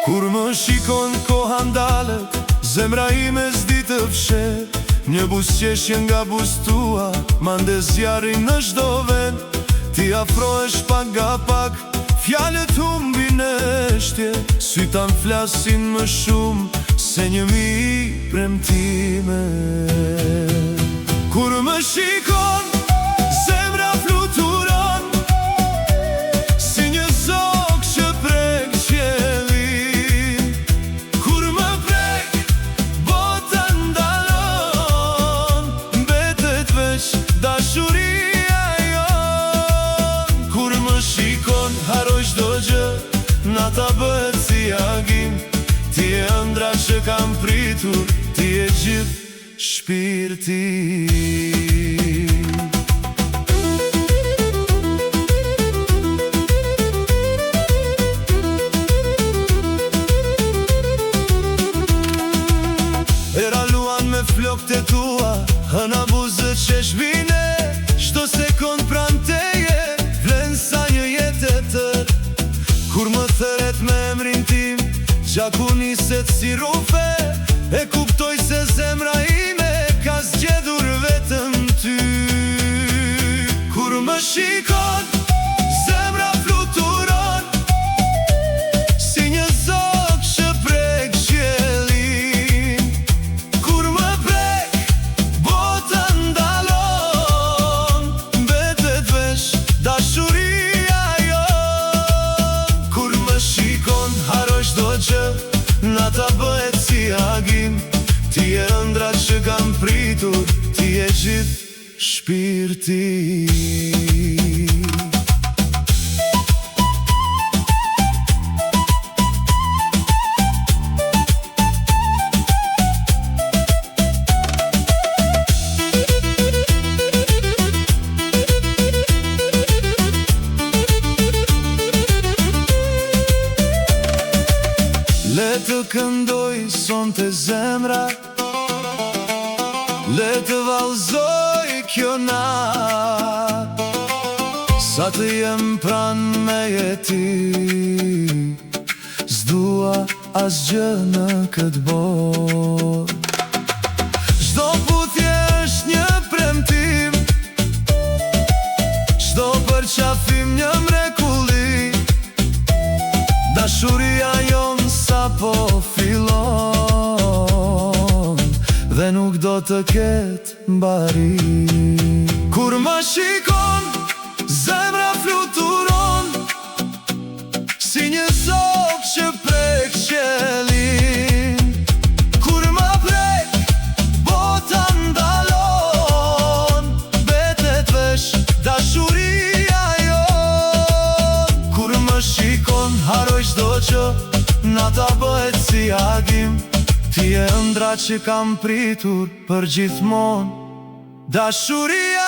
Kur më shikon koha ndalet, zemra ime s'di të fshet. Një buzëqeshje nga buzë tua, mande zjarri në çdo vend. Ti afrohesh pak nga pak, fjalët humbin e shtje. Syta m'flasin më shumë se 1000 premtime. Kur më shikon, zemra fluturon, si një zog që prek qiellin. Kur më prek, bota ndalon, mbetet veç dashuria jon. Kur më shikon, haroj çdo gjë, nata bëhet si agim. Ti e ëndra që kam pritur, ti e gjithë shpirti. Era luan me flokët e tua, hëna buzët që shbine. Çdo sekond pran teje, vlen sa një jetë e tër. Kur më thëret me emrin tim, gjaku niset si rufe. E kuptoj se zemra ime ka zgjedhur vetëm ty. Kur më shikon, zemra fluturon, si një zog që prek qiellin. Kur më prek, bota ndalon, mbetet veç dashuria jon. Kur më shikon, haroj çdo gjë, nata bëhet si agim. Ti e ëndra që kam pritur, ti e gjithë shpirti. Le të këndoj sonte zemra, le të vallëzoj kjo nat. Sa të jem pran me jeti, s'dua asgjë në këtë botë. Çdo puthje është një premtim, çdo përqafim një mrekulli. Dashuria jon sa po fillon, dhe nuk do të ketë mbari. Kur më shikon, zemra fluturon, si një zog që prek qiellin. Kur më prek, bota ndalon, mbetet veç dashuria jon. Kur më shikon, haroj çdo gjë, nata bëhet si agim. Ti e ëndra që kam pritur për gjithmonë, dashuria